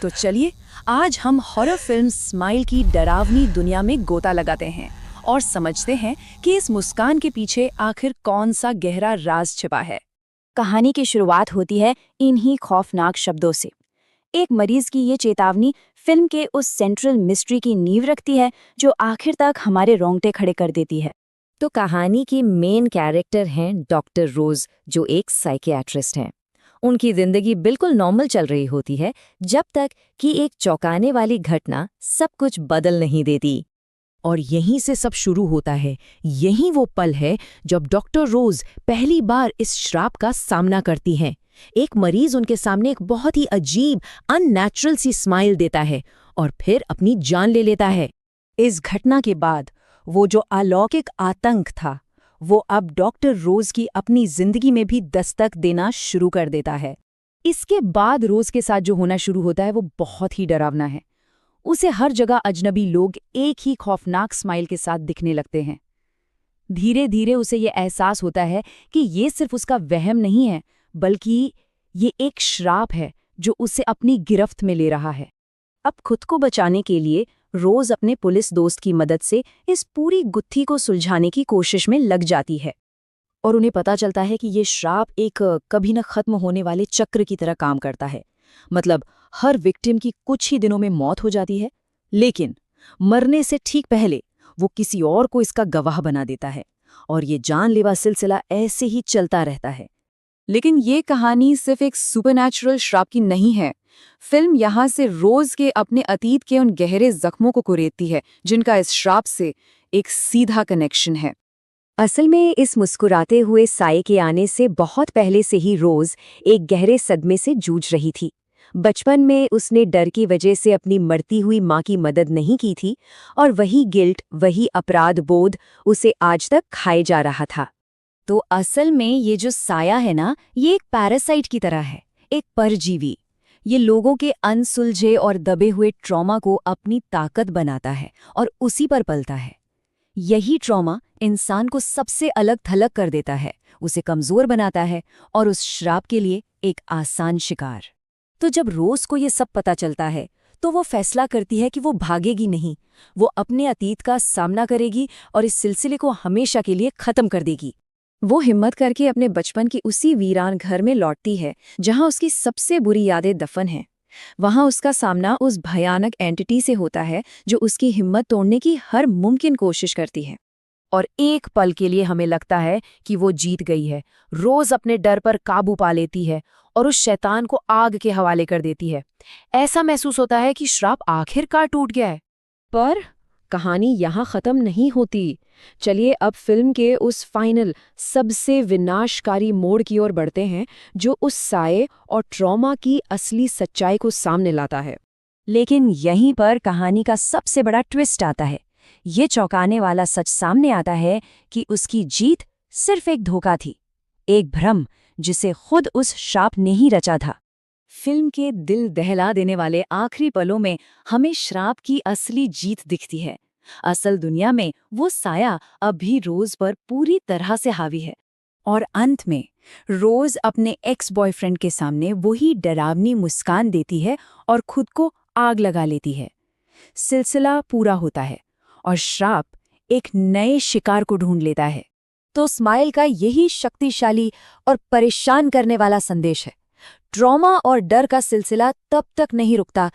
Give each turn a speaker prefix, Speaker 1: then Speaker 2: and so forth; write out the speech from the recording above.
Speaker 1: तो चलिए आज हम हॉरर फिल्म स्माइल की डरावनी दुनिया में गोता लगाते हैं और समझते हैं कि इस मुस्कान के पीछे आखिर कौन सा गहरा राज छिपा है।
Speaker 2: कहानी की शुरुआत होती है इन्हीं खौफनाक शब्दों से। एक मरीज की ये चेतावनी फिल्म के उस सेंट्रल मिस्ट्री की नींव रखती है जो आखिर तक हमारे रोंगटे खड़े कर देती है।
Speaker 3: तो कहानी की मेन कैरेक्टर हैं डॉक्टर रोज, जो एक साइकियाट्रिस्ट हैं। उनकी जिंदगी बिल्कुल नॉर्मल चल रही होती है जब तक कि एक चौंकाने वाली घटना सब कुछ बदल नहीं देती।
Speaker 4: और यहीं से सब शुरू होता है। यही वो पल है जब डॉक्टर रोज पहली बार इस श्राप का सामना करती हैं। एक मरीज उनके सामने एक बहुत ही अजीब अननेचुरल सी स्माइल देता है और फिर अपनी जान ले लेता है।
Speaker 1: इस घटना के बाद वो जो अलौकिक आतंक था वो अब डॉक्टर रोज की अपनी जिंदगी में भी दस्तक देना शुरू कर देता है। इसके बाद रोज के साथ जो होना शुरू होता है वो बहुत ही डरावना है। उसे हर जगह अजनबी लोग एक ही खौफनाक स्माइल के साथ दिखने लगते हैं। धीरे धीरे उसे ये एहसास होता है कि ये सिर्फ उसका वहम नहीं है, बल्कि ये एक श्राप है जो उसे अपनी गिरफ्त में ले रहा है। अब खुद को बचाने के लिए रोज अपने पुलिस दोस्त की मदद से इस पूरी गुत्थी को सुलझाने की कोशिश में लग जाती है और उन्हें पता चलता है कि ये श्राप एक कभी न खत्म होने वाले चक्र की तरह काम करता है। मतलब हर विक्टिम की कुछ ही दिनों में मौत हो जाती है, लेकिन मरने से ठीक पहले वो किसी और को इसका गवाह बना देता है और ये जानलेवा सिलसिला ऐसे ही चलता रहता है। लेकिन ये कहानी सिर्फ एक सुपरनैचुरल श्राप की नहीं है। फिल्म यहाँ से रोज के अपने अतीत के उन गहरे जख्मों को कुरेदती है जिनका इस श्राप से एक सीधा कनेक्शन है।
Speaker 3: असल में इस मुस्कुराते हुए साये के आने से बहुत पहले से ही रोज एक गहरे सदमे से जूझ रही थी। बचपन में उसने डर की वजह से अपनी मरती हुई माँ की मदद नहीं की थी और वही गिल्ट, वही अपराध बोध उसे आज तक खाए जा रहा था।
Speaker 2: तो असल में ये जो साया है ना, ये एक पैरासाइट की तरह है, एक परजीवी। ये लोगों के अनसुलझे और दबे हुए ट्रॉमा को अपनी ताकत बनाता है और उसी पर पलता है। यही ट्रॉमा इंसान को सबसे अलग थलग कर देता है, उसे कमजोर बनाता है और उस श्राप के लिए एक आसान शिकार। तो जब रोज को ये सब पता चलता है तो वो फैसला करती है कि वो भागेगी नहीं, वो अपने अतीत का सामना करेगी और इस सिलसिले को हमेशा के लिए खत्म कर देगी। वो हिम्मत करके अपने बचपन की उसी वीरान घर में लौटती है जहां उसकी सबसे बुरी यादें दफन हैं। वहां उसका सामना उस भयानक एंटिटी से होता है जो उसकी हिम्मत तोड़ने की हर मुमकिन कोशिश करती है।
Speaker 1: और एक पल के लिए हमें लगता है कि वो जीत गई है। रोज अपने डर पर काबू पा लेती है और उस शैतान को आग के हवाले कर देती है। ऐसा महसूस होता है कि श्राप आखिरकार टूट गया है।
Speaker 4: पर कहानी यहाँ खत्म नहीं होती। चलिए अब फिल्म के उस फाइनल सबसे विनाशकारी मोड़ की ओर बढ़ते हैं जो उस साये और ट्रॉमा की असली सच्चाई को सामने लाता है।
Speaker 2: लेकिन यहीं पर कहानी का सबसे बड़ा ट्विस्ट आता है। ये चौंकाने वाला सच सामने आता है कि उसकी जीत सिर्फ एक धोखा थी, एक भ्रम जिसे खुद उस श्राप ने ही रचा था। फिल्म के दिल दहला देने वाले आखिरी पलों में हमें श्राप की असली जीत दिखती है। असल दुनिया में वो साया अभी रोज पर पूरी तरह से हावी है और अंत में रोज अपने एक्स बॉयफ्रेंड के सामने वही डरावनी मुस्कान देती है और खुद को आग लगा लेती है। सिलसिला पूरा होता है और श्राप एक नए शिकार को ढूंढ लेता है। तो स्माइल का यही शक्तिशाली और परेशान करने वाला संदेश है। ट्रॉमा और डर का सिलसिला तब तक नहीं रुकता